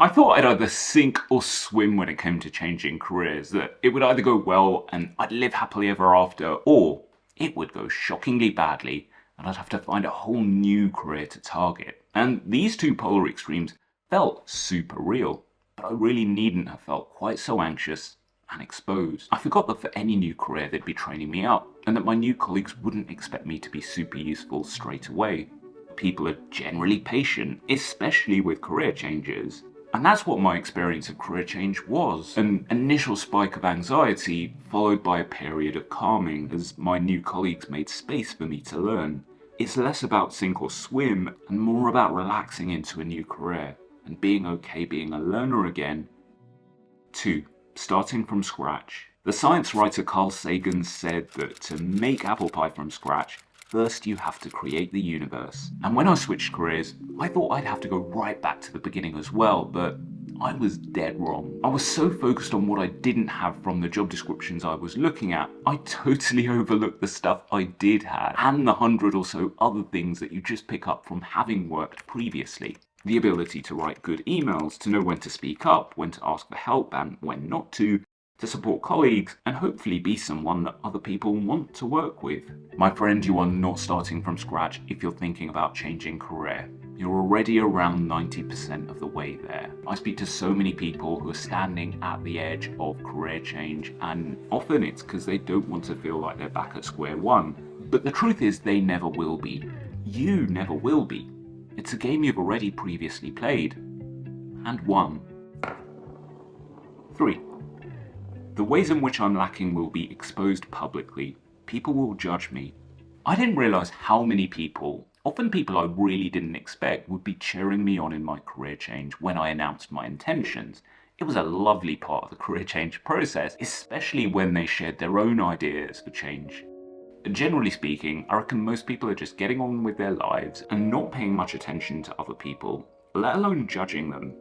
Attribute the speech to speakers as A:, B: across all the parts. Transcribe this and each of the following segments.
A: I thought I'd either sink or swim when it came to changing careers, that it would either go well and I'd live happily ever after, or it would go shockingly badly and I'd have to find a whole new career to target. And these two polar extremes felt super real, but I really needn't have felt quite so anxious and exposed. I forgot that for any new career they'd be training me up, and that my new colleagues wouldn't expect me to be super useful straight away. People are generally patient, especially with career changes. And that's what my experience of career change was. An initial spike of anxiety, followed by a period of calming as my new colleagues made space for me to learn. It's less about sink or swim and more about relaxing into a new career and being okay being a learner again. 2. Starting from scratch. The science writer Carl Sagan said that to make apple pie from scratch, first you have to create the universe. And when I switched careers, I thought I'd have to go right back to the beginning as well, but I was dead wrong. I was so focused on what I didn't have from the job descriptions I was looking at, I totally overlooked the stuff I did have, and the 100 or so other things that you just pick up from having worked previously. The ability to write good emails, to know when to speak up, when to ask for help and when not to support colleagues, and hopefully be someone that other people want to work with. My friend, you are not starting from scratch if you're thinking about changing career. You're already around 90% of the way there. I speak to so many people who are standing at the edge of career change, and often it's because they don't want to feel like they're back at square one. But the truth is they never will be. You never will be. It's a game you've already previously played and won. 3. The ways in which I'm lacking will be exposed publicly. People will judge me. I didn't realize how many people, often people I really didn't expect, would be cheering me on in my career change when I announced my intentions. It was a lovely part of the career change process, especially when they shared their own ideas for change. Generally speaking, I reckon most people are just getting on with their lives and not paying much attention to other people, let alone judging them.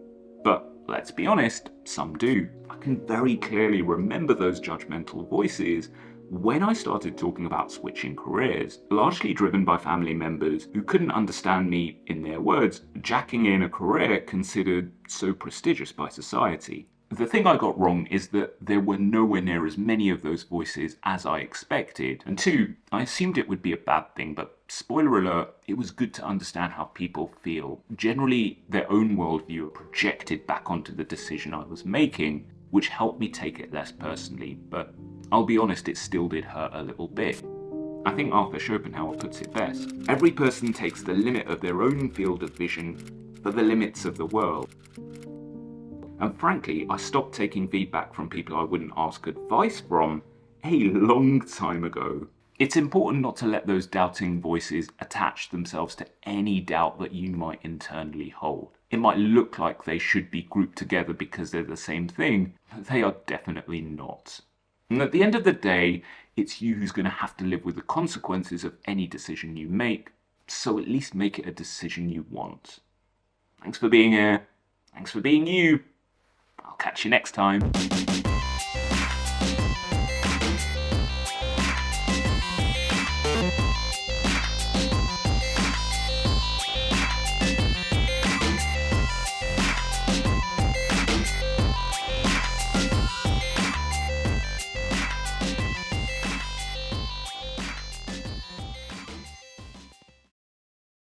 A: But let's be honest, some do. I can very clearly remember those judgmental voices when I started talking about switching careers, largely driven by family members who couldn't understand me, in their words, jacking in a career considered so prestigious by society. The thing I got wrong is that there were nowhere near as many of those voices as I expected. And 2, I assumed it would be a bad thing, but spoiler alert, it was good to understand how people feel. Generally, their own worldview projected back onto the decision I was making, which helped me take it less personally, but I'll be honest, it still did hurt a little bit. I think Arthur Schopenhauer puts it best. Every person takes the limit of their own field of vision for the limits of the world. And frankly, I stopped taking feedback from people I wouldn't ask advice from a long time ago. It's important not to let those doubting voices attach themselves to any doubt that you might internally hold. It might look like they should be grouped together because they're the same thing, but they are definitely not. And at the end of the day, it's you who's going to have to live with the consequences of any decision you make, so at least make it a decision you want. Thanks for being here. Thanks for being you. I'll catch you next time.